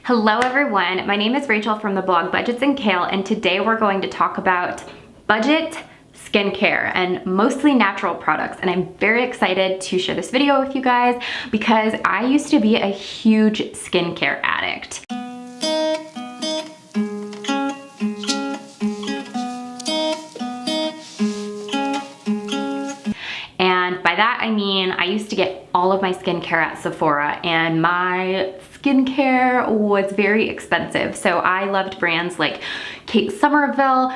Hello everyone, my name is Rachel from the blog Budgets and Kale, and today we're going to talk about budget skincare and mostly natural products. And I'm very excited to share this video with you guys because I used to be a huge skincare addict. And by that I mean I used to get all of my skincare at Sephora, and my skincare was very expensive. So I loved brands like Kate Somerville,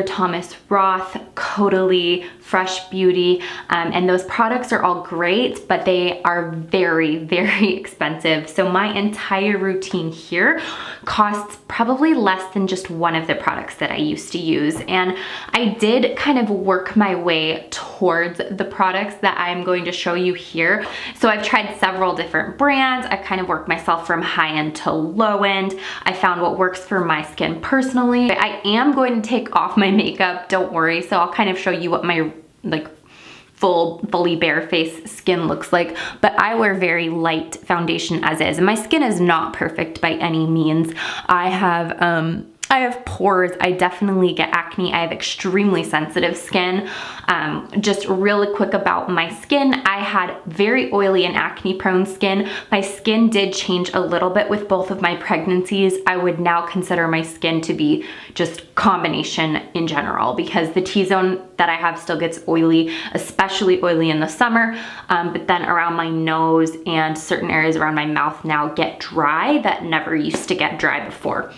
Thomas Roth, Caudalie, Fresh Beauty, and those products are all great, but they are very, very expensive. So my entire routine here costs probably less than just one of the products that I used to use. And I did kind of work my way towards the products that I'm going to show you here. So I've tried several different brands. I've kind of worked myself from high end to low end. I found what works for my skin personally. I am going to take off my makeup, don't worry. So I'll kind of show you what my fully bare face skin looks like, but I wear very light foundation as is, and my skin is not perfect by any means. I have pores, I definitely get acne, I have extremely sensitive skin. Just really quick about my skin, I had very oily and acne prone skin. My skin did change a little bit with both of my pregnancies. I would now consider my skin to be just combination in general, because the T-zone that I have still gets oily, especially oily in the summer, but then around my nose and certain areas around my mouth now get dry that never used to get dry before.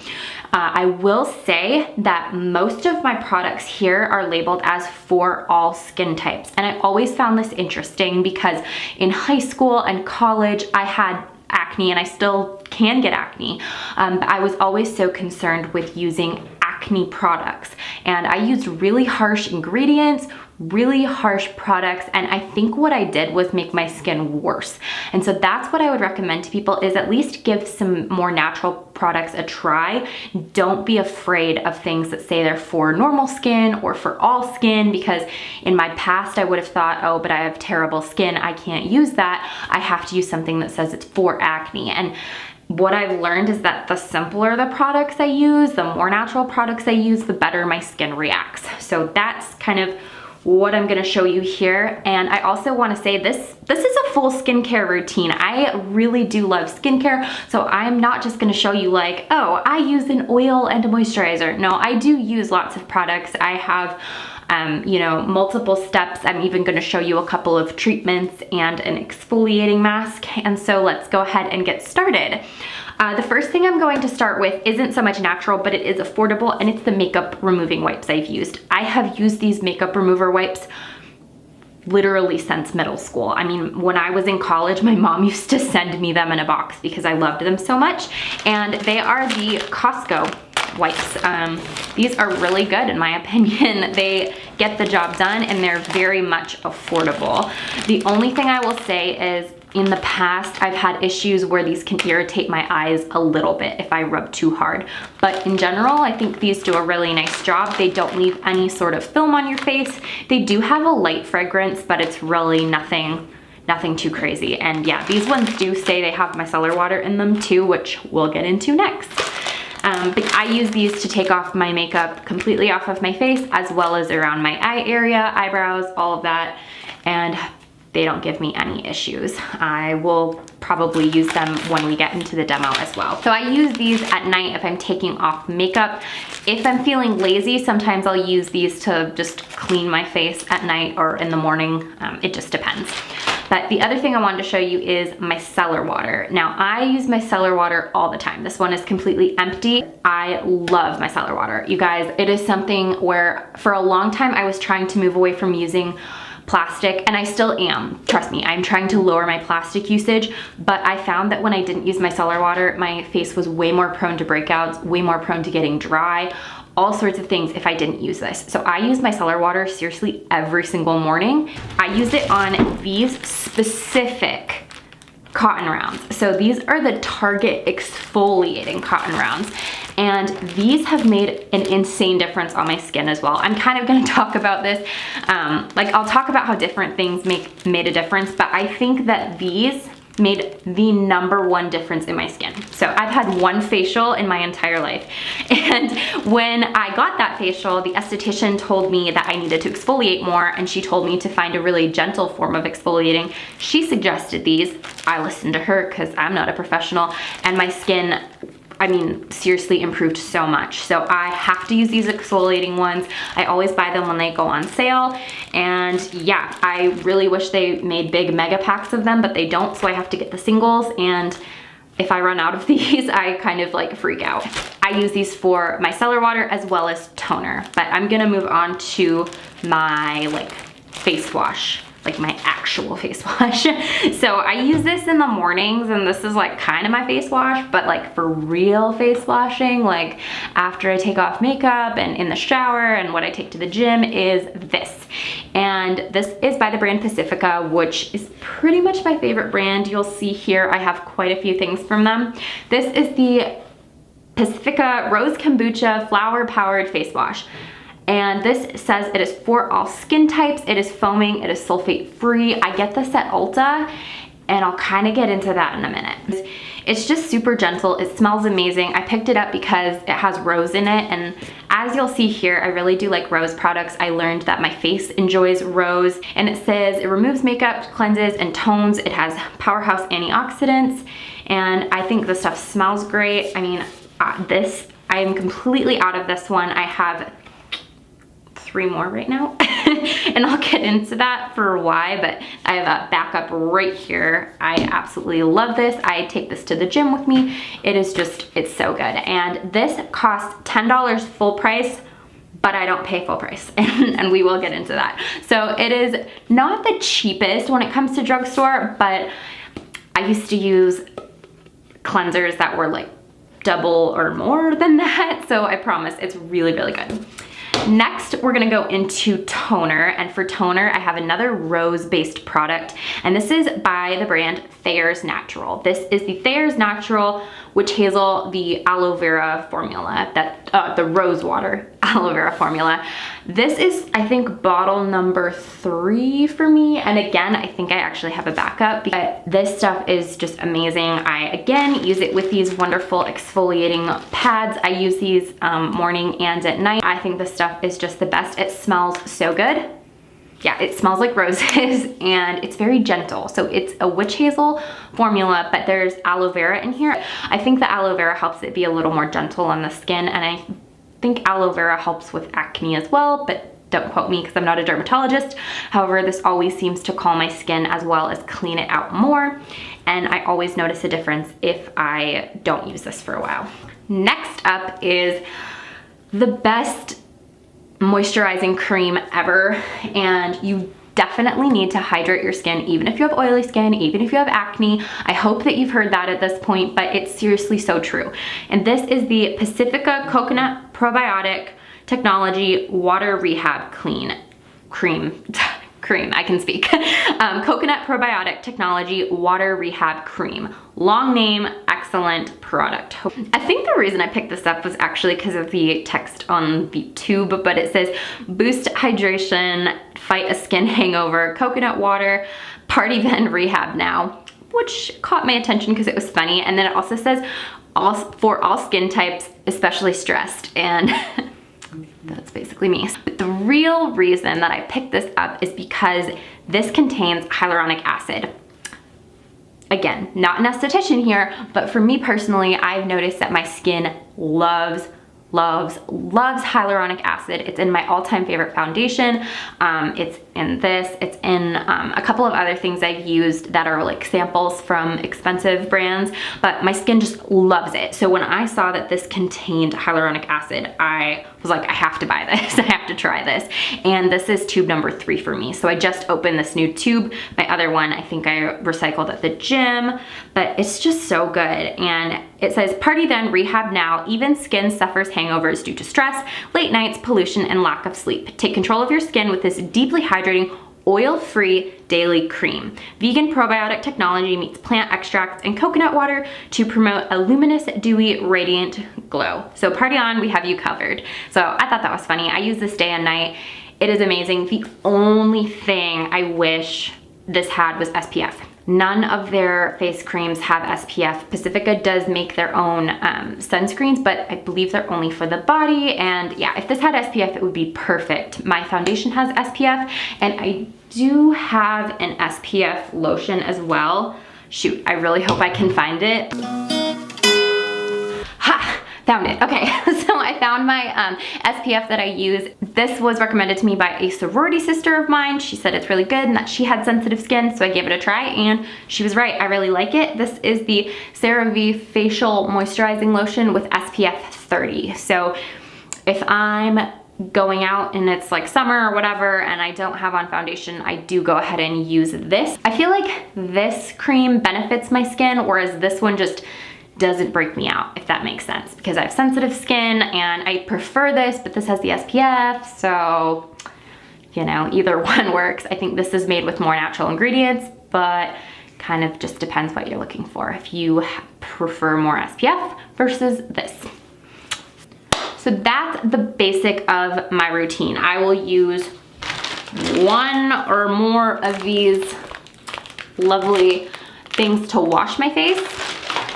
I will say that most of my products here are labeled as for all skin types. And I always found this interesting because in high school and college, I had acne, and I still can get acne. But I was always so concerned with using acne products. And I used really harsh ingredients, really harsh products, and I think what I did was make my skin worse. And so that's what I would recommend to people, is at least give some more natural products a try. Don't be afraid of things that say they're for normal skin or for all skin, because in my past I would have thought, oh, but I have terrible skin, I can't use that. I have to use something that says it's for acne. And what I've learned is that the simpler the products I use, the more natural products I use, the better my skin reacts. So that's kind of what I'm gonna show you here. And I also wanna say this is a full skincare routine. I really do love skincare, so I'm not just gonna show you like, oh, I use an oil and a moisturizer. No, I do use lots of products. I have multiple steps. I'm even gonna show you a couple of treatments and an exfoliating mask. And so let's go ahead and get started. The first thing I'm going to start with isn't so much natural, but it is affordable, and it's the makeup removing wipes I've used. I have used these makeup remover wipes literally since middle school. I mean, when I was in college, my mom used to send me them in a box because I loved them so much. And they are the Costco wipes. These are really good in my opinion. They get the job done, and they're very much affordable. The only thing I will say is, in the past, I've had issues where these can irritate my eyes a little bit if I rub too hard. But in general, I think these do a really nice job. They don't leave any sort of film on your face. They do have a light fragrance, but it's really nothing too crazy. And yeah, these ones do say they have micellar water in them too, which we'll get into next. But I use these to take off my makeup completely off of my face, as well as around my eye area, eyebrows, all of that. And they don't give me any issues. I will probably use them when we get into the demo as well. So I use these at night if I'm taking off makeup. If I'm feeling lazy, sometimes I'll use these to just clean my face at night or in the morning. It just depends. But the other thing I wanted to show you is micellar water. Now, I use micellar water all the time. This one is completely empty. I love micellar water. You guys, it is something where for a long time I was trying to move away from using plastic, and I still am. Trust me, I'm trying to lower my plastic usage, but I found that when I didn't use micellar water, my face was way more prone to breakouts, way more prone to getting dry, all sorts of things if I didn't use this. So I use micellar water seriously every single morning. I use it on these specific cotton rounds. So these are the Target exfoliating cotton rounds, and these have made an insane difference on my skin as well. I'm kind of going to talk about this, I'll talk about how different things made a difference, but I think that these made the #1 difference in my skin. So I've had one facial in my entire life. And when I got that facial, the esthetician told me that I needed to exfoliate more, and she told me to find a really gentle form of exfoliating. She suggested these. I listened to her because I'm not a professional, and my skin, I mean, seriously improved so much. So I have to use these exfoliating ones. I always buy them when they go on sale. And yeah, I really wish they made big mega packs of them, but they don't, so I have to get the singles. And if I run out of these, I kind of like freak out. I use these for my micellar water as well as toner, but I'm gonna move on to my like face wash, like my actual face wash. So I use this in the mornings, and this is like kind of my face wash, but like for real face washing, like after I take off makeup and in the shower, and what I take to the gym is this. And this is by the brand Pacifica, which is pretty much my favorite brand. You'll see here I have quite a few things from them. This is the Pacifica Rose Kombucha Flower Powered Face Wash. And this says it is for all skin types. It is foaming, it is sulfate free. I get this at Ulta, and I'll kind of get into that in a minute. It's just super gentle. It smells amazing. I picked it up because it has rose in it, and as you'll see here, I really do like rose products. I learned that my face enjoys rose, and it says it removes makeup, cleanses, and tones. It has powerhouse antioxidants, and I think the stuff smells great. I mean, I am completely out of this one. I have 3 more right now and I'll get into that for why, but I have a backup right here. I absolutely love this. I take this to the gym with me. It is just, it's so good. And this costs $10 full price, but I don't pay full price, and we will get into that. So it is not the cheapest when it comes to drugstore, but I used to use cleansers that were like double or more than that. So I promise it's really, really good. Next, we're gonna go into toner, and for toner, I have another rose-based product, and this is by the brand Thayer's Natural. This is the Thayer's Natural Witch Hazel, the aloe vera formula, the rose water aloe vera formula. This is, I think, bottle number 3 for me, and again, I think I actually have a backup, but this stuff is just amazing. I, again, use it with these wonderful exfoliating pads. I use these morning and at night. I think this stuff is just the best. It smells so good. Yeah, it smells like roses, and it's very gentle. So it's a witch hazel formula, but there's aloe vera in here. I think the aloe vera helps it be a little more gentle on the skin, and I think aloe vera helps with acne as well, but don't quote me because I'm not a dermatologist. However, this always seems to calm my skin as well as clean it out more, and I always notice a difference if I don't use this for a while. Next up is the best moisturizing cream ever, and you definitely need to hydrate your skin, even if you have oily skin, even if you have acne. I hope that you've heard that at this point, but it's seriously so true. And this is the Pacifica Coconut Probiotic Technology Water Rehab Cream. I can speak. Coconut Probiotic Technology Water Rehab Cream. Long name, excellent product. I think the reason I picked this up was actually because of the text on the tube, but it says boost hydration, fight a skin hangover, coconut water, party then rehab now, which caught my attention because it was funny. And then it also says for all skin types, especially stressed, and that's basically me. But the real reason that I picked this up is because this contains hyaluronic acid. Again, not an esthetician here, but for me personally, I've noticed that my skin loves hyaluronic acid. It's in my all-time favorite foundation. It's in this, it's in a couple of other things I've used that are like samples from expensive brands, but my skin just loves it. So when I saw that this contained hyaluronic acid, I was like, I have to buy this. I have to try this. And this is tube number 3 for me. So I just opened this new tube. My other one, I think I recycled at the gym, but it's just so good. And it says, party then, rehab now. Even skin suffers hangovers due to stress, late nights, pollution, and lack of sleep. Take control of your skin with this deeply hydrating, oil-free daily cream. Vegan probiotic technology meets plant extracts and coconut water to promote a luminous, dewy, radiant glow. So party on, we have you covered. So I thought that was funny. I use this day and night. It is amazing. The only thing I wish this had was SPF. None of their face creams have SPF. Pacifica does make their own sunscreens, but I believe they're only for the body. And yeah, if this had SPF, it would be perfect. My foundation has SPF, and I do have an SPF lotion as well. Shoot, I really hope I can find it. Ha! Found it. Okay, so I found my SPF that I use. This was recommended to me by a sorority sister of mine. She said it's really good and that she had sensitive skin, so I gave it a try, and she was right. I really like it. This is the CeraVe Facial Moisturizing Lotion with SPF 30. So if I'm going out and it's like summer or whatever and I don't have on foundation, I do go ahead and use this. I feel like this cream benefits my skin, whereas this one just doesn't break me out, if that makes sense, because I have sensitive skin and I prefer this, but this has the SPF, so you know, either one works. I think this is made with more natural ingredients, but kind of just depends what you're looking for, if you prefer more SPF versus this. So that's the basic of my routine. I will use one or more of these lovely things to wash my face.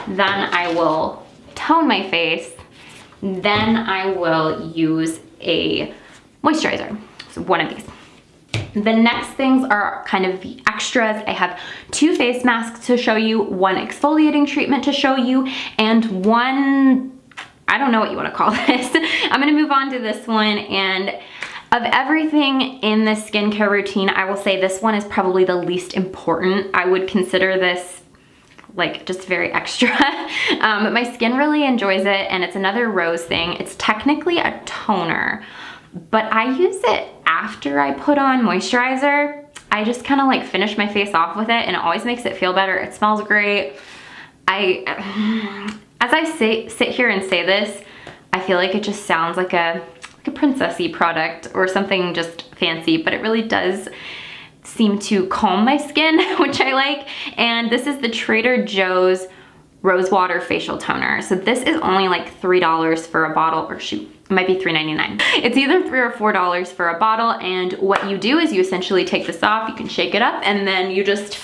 Then I will tone my face. Then I will use a moisturizer. So one of these. The next things are kind of the extras. I have 2 face masks to show you, 1 exfoliating treatment to show you, and 1, I don't know what you want to call this. I'm gonna move on to this one, and of everything in this skincare routine, I will say this one is probably the least important. I would consider this like just very extra. But my skin really enjoys it, and it's another rose thing. It's technically a toner, but I use it after I put on moisturizer. I just kind of like finish my face off with it, and it always makes it feel better. It smells great. As I sit here and say this, I feel like it just sounds like a princessy product or something just fancy, but it really does seem to calm my skin, which I like. And this is the Trader Joe's Rose Water Facial Toner. So this is only like $3 for a bottle, or shoot, it might be $3.99. It's either $3 or $4 for a bottle, and what you do is you essentially take this off, you can shake it up, and then you just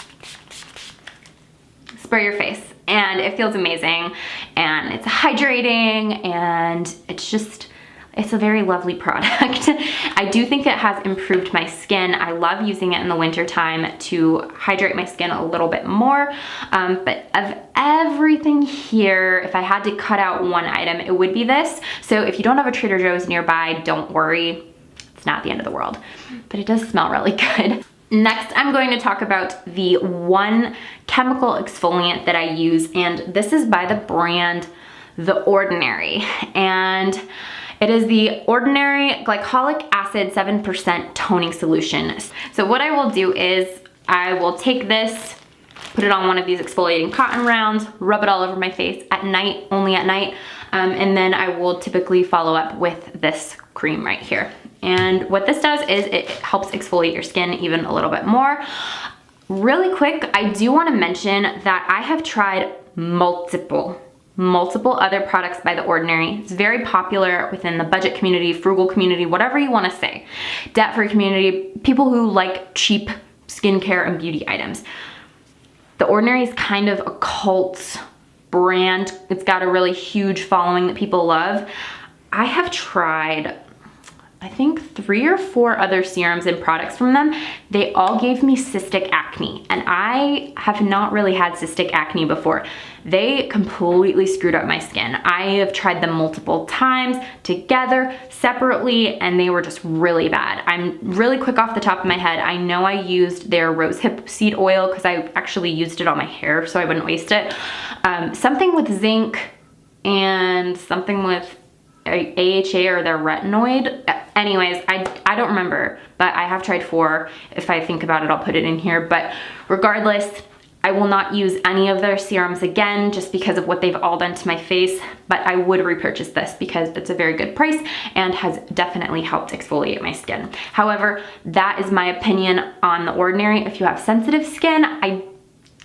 spray your face. And it feels amazing, and it's hydrating, and it's a very lovely product. I do think it has improved my skin. I love using it in the winter time to hydrate my skin a little bit more. But of everything here, if I had to cut out one item, it would be this. So if you don't have a Trader Joe's nearby, don't worry. It's not the end of the world, but it does smell really good. Next, I'm going to talk about the one chemical exfoliant that I use, and this is by the brand The Ordinary. And it is the Ordinary Glycolic Acid 7% Toning Solution. So what I will do is I will take this, put it on one of these exfoliating cotton rounds, rub it all over my face at night, only at night, and then I will typically follow up with this cream right here. And what this does is it helps exfoliate your skin even a little bit more. Really quick, I do want to mention that I have tried multiple other products by The Ordinary. It's very popular within the budget community, frugal community, whatever you want to say. Debt-free community, people who like cheap skincare and beauty items. The Ordinary is kind of a cult brand. It's got a really huge following that people love. I have tried, I think 3 or 4 other serums and products from them. They all gave me cystic acne, and I have not really had cystic acne before. They completely screwed up my skin. I have tried them multiple times, together, separately, and they were just really bad. I'm really quick off the top of my head. I know I used their rosehip seed oil because I actually used it on my hair so I wouldn't waste it. Something with zinc and something with AHA or their retinoid. Anyways, I don't remember, but I have tried 4. If I think about it, I'll put it in here. But regardless, I will not use any of their serums again just because of what they've all done to my face, but I would repurchase this because it's a very good price and has definitely helped exfoliate my skin. However, that is my opinion on The Ordinary. If you have sensitive skin, I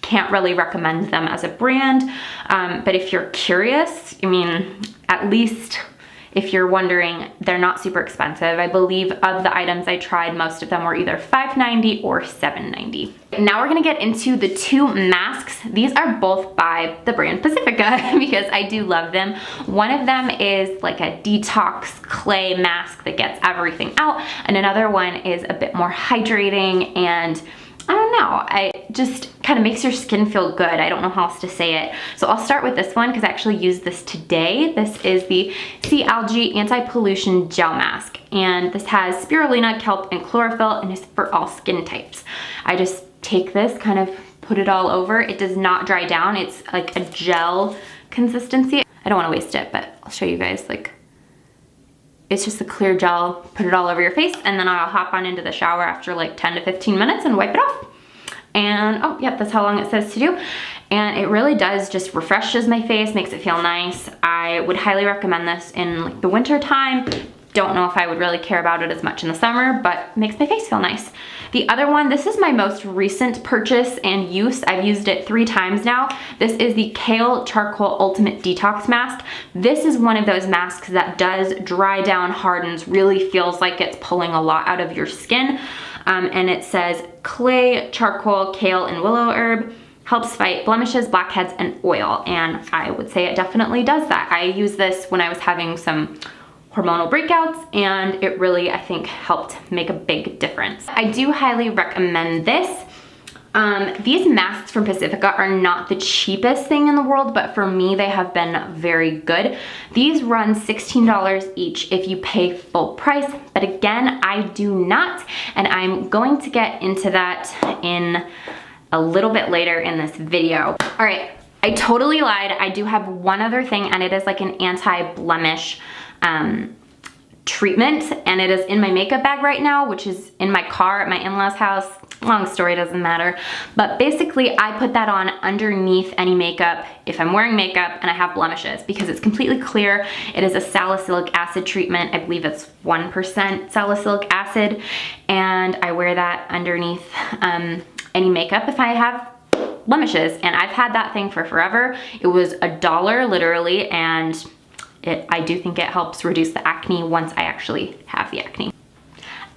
can't really recommend them as a brand, but if you're curious, I mean, at least If you're wondering, they're not super expensive. I believe of the items I tried, most of them were either $5.90 or $7.90. Now we're gonna get into the 2 masks. These are both by the brand Pacifica because I do love them. One of them is like a detox clay mask that gets everything out, and another one is a bit more hydrating, and I don't know, it just kind of makes your skin feel good. I don't know how else to say it. So I'll start with this one because I actually used this today. This is the Sea Algae Anti-Pollution Gel Mask. And this has spirulina, kelp, and chlorophyll, and is for all skin types. I just take this, kind of put it all over. It does not dry down. It's like a gel consistency. I don't want to waste it, but I'll show you guys. Like, it's just a clear gel, put it all over your face, and then I'll hop on into the shower after like 10 to 15 minutes and wipe it off. And oh, yep, that's how long it says to do. And it really does just refreshes my face, makes it feel nice. I would highly recommend this in like the winter time. Don't know if I would really care about it as much in the summer, but makes my face feel nice. The other one, this is my most recent purchase and use. I've used it 3 times now. This is the Kale Charcoal Ultimate Detox Mask. This is one of those masks that does dry down, hardens, really feels like it's pulling a lot out of your skin. And it says clay, charcoal, kale, and willow herb. Helps fight blemishes, blackheads, and oil. And I would say it definitely does that. I used this when I was having some hormonal breakouts, and it really, I think, helped make a big difference. I do highly recommend this. These masks from Pacifica are not the cheapest thing in the world, but for me, they have been very good. These run $16 each if you pay full price, but again, I do not, and I'm going to get into that in a little bit later in this video. All right, I totally lied. I do have one other thing, and it is like an anti-blemish treatment, and it is in my makeup bag right now, which is in my car at my in-laws house. Long story, doesn't matter. But basically, I put that on underneath any makeup if I'm wearing makeup and I have blemishes because it's completely clear. It is a salicylic acid treatment. I believe it's 1% salicylic acid, and I wear that underneath any makeup if I have blemishes, and I've had that thing for forever. It was $1 literally, and I do think it helps reduce the acne once I actually have the acne.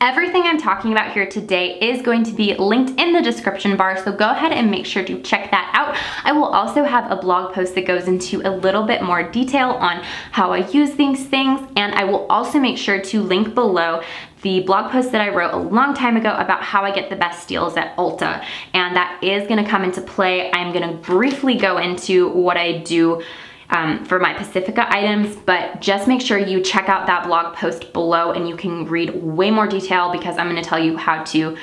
Everything I'm talking about here today is going to be linked in the description bar, so go ahead and make sure to check that out. I will also have a blog post that goes into a little bit more detail on how I use these things, and I will also make sure to link below the blog post that I wrote a long time ago about how I get the best deals at Ulta, and that is gonna come into play. I'm gonna briefly go into what I do for my Pacifica items, but just make sure you check out that blog post below and you can read way more detail because I'm going to tell you how to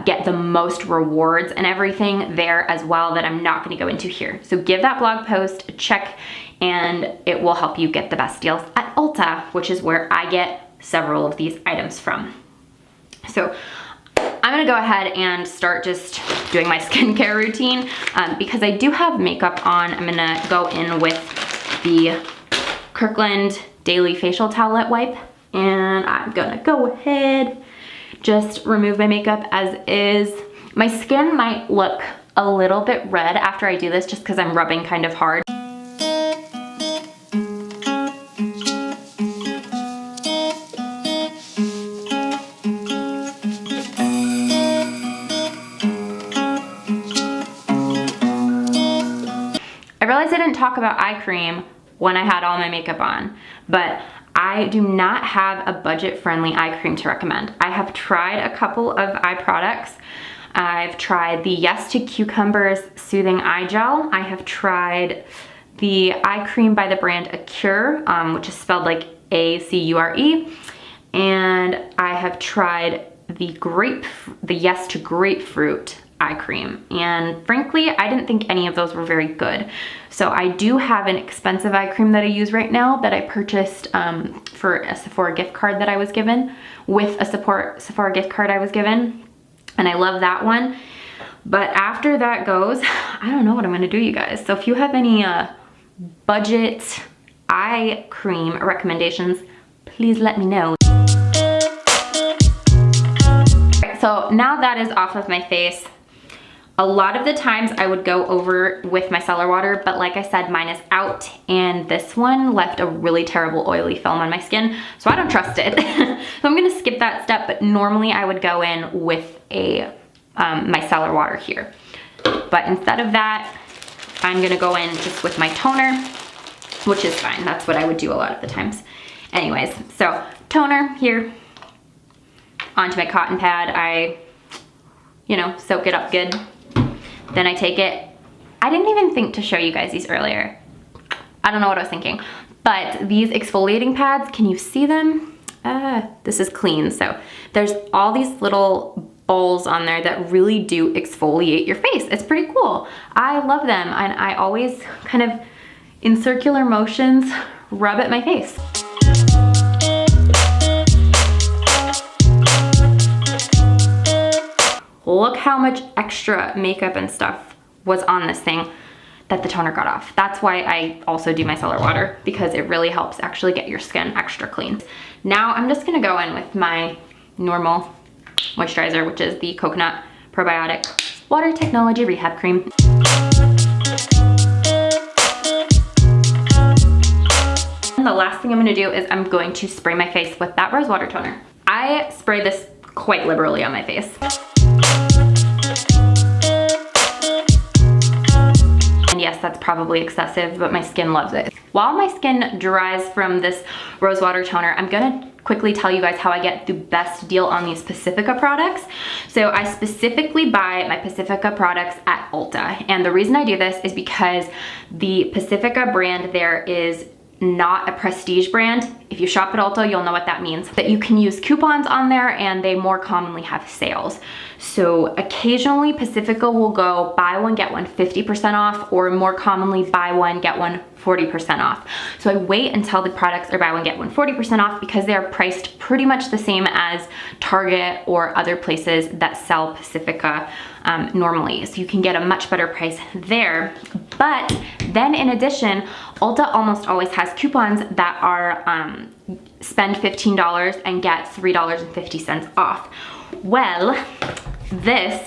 get the most rewards and everything there as well that I'm not going to go into here. So give that blog post a check and it will help you get the best deals at Ulta, which is where I get several of these items from. So I'm gonna go ahead and start just doing my skincare routine because I do have makeup on. I'm gonna go in with the Kirkland Daily Facial Towelette Wipe, and I'm gonna go ahead, just remove my makeup as is. My skin might look a little bit red after I do this just because I'm rubbing kind of hard. I realized I didn't talk about eye cream when I had all my makeup on, but I do not have a budget-friendly eye cream to recommend. I have tried a couple of eye products. I've tried the Yes to Cucumbers Soothing Eye Gel. I have tried the eye cream by the brand Acure, which is spelled like A-C-U-R-E, and I have tried the Yes to Grapefruit eye cream, and frankly I didn't think any of those were very good. So I do have an expensive eye cream that I use right now that I purchased for a Sephora gift card that I was given, with a Sephora gift card I was given, and I love that one. But after that goes, I don't know what I'm gonna do, you guys. So if you have any budget eye cream recommendations, please let me know. So now that is off of my face, A lot of the times I would go over with micellar water, but like I said, mine is out and this one left a really terrible oily film on my skin, so I don't trust it. So I'm gonna skip that step, but normally I would go in with a micellar water here. But instead of that, I'm gonna go in just with my toner, which is fine. That's what I would do a lot of the times. Anyways, so toner here, onto my cotton pad. I, you know, soak it up good. Then I take it. I didn't even think to show you guys these earlier. I don't know what I was thinking. But these exfoliating pads, can you see them? This is clean. So there's all these little balls on there that really do exfoliate your face. It's pretty cool. I love them, and I always kind of, in circular motions, rub at my face. Look how much extra makeup and stuff was on this thing that the toner got off. That's why I also do micellar water, because it really helps actually get your skin extra clean. Now I'm just gonna go in with my normal moisturizer, which is the Coconut Probiotic Water Technology Rehab Cream. And the last thing I'm gonna do is I'm going to spray my face with that rose water toner. I spray this quite liberally on my face. And yes, that's probably excessive, but my skin loves it. While my skin dries from this rose water toner, I'm gonna quickly tell you guys how I get the best deal on these Pacifica products. So I specifically buy my Pacifica products at Ulta. And the reason I do this is because the Pacifica brand there is not a prestige brand. If you shop at Ulta, you'll know what that means. That you can use coupons on there, and they more commonly have sales. So occasionally Pacifica will go buy one, get one 50% off, or more commonly buy one, get one 40% off. So I wait until the products are buy one, get one 40% off, because they're priced pretty much the same as Target or other places that sell Pacifica normally. So you can get a much better price there. But then in addition, Ulta almost always has coupons that are spend $15 and get $3.50 off. Well, the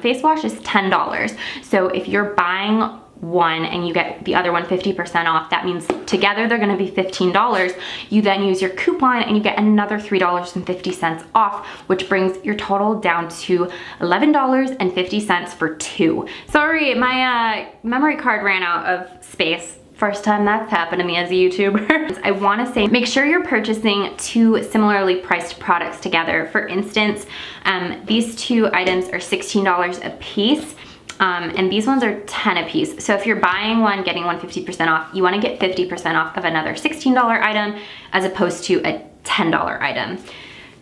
face wash is $10. So if you're buying one and you get the other one 50% off, that means together they're gonna be $15. You then use your coupon and you get another $3.50 off, which brings your total down to $11.50 for two. Sorry, my memory card ran out of space. First time that's happened to me as a YouTuber. I wanna say, make sure you're purchasing two similarly priced products together. For instance, these two items are $16 a piece. And these ones are 10 a piece. So if you're buying one, getting one 50% off, you wanna get 50% off of another $16 item as opposed to a $10 item.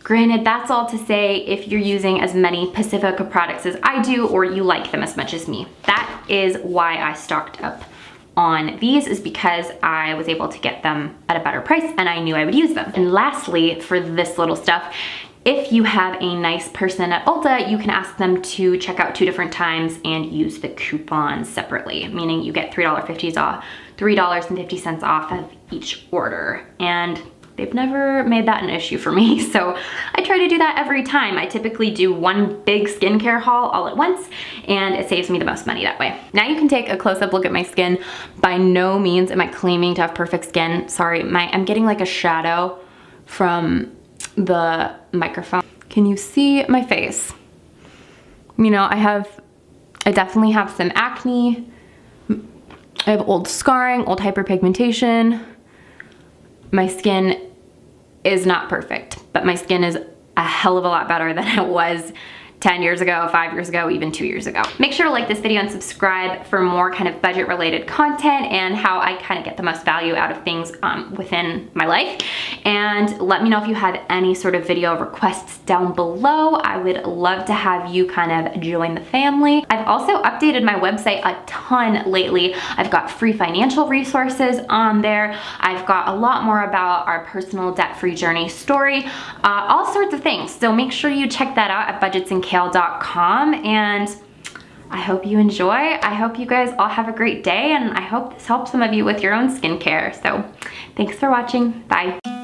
Granted, that's all to say if you're using as many Pacifica products as I do, or you like them as much as me. That is why I stocked up on these, is because I was able to get them at a better price and I knew I would use them. And lastly, for this little stuff, if you have a nice person at Ulta, you can ask them to check out 2 different times and use the coupons separately, meaning you get $3.50 off of each order. And they've never made that an issue for me, so I try to do that every time. I typically do one big skincare haul all at once, and it saves me the most money that way. Now you can take a close-up look at my skin. By no means am I claiming to have perfect skin. Sorry, I'm getting like a shadow from the microphone. Can you see my face? You know, I definitely have some acne. I have old scarring, old hyperpigmentation. My skin is not perfect, but my skin is a hell of a lot better than it was 10 years ago, 5 years ago, even 2 years ago. Make sure to like this video and subscribe for more kind of budget related content and how I kind of get the most value out of things within my life. And let me know if you have any sort of video requests down below. I would love to have you kind of join the family. I've also updated my website a ton lately. I've got free financial resources on there. I've got a lot more about our personal debt-free journey story, all sorts of things. So make sure you check that out at budgetsandkale.com, and I hope you enjoy. I hope you guys all have a great day, and I hope this helps some of you with your own skincare. So thanks for watching. Bye.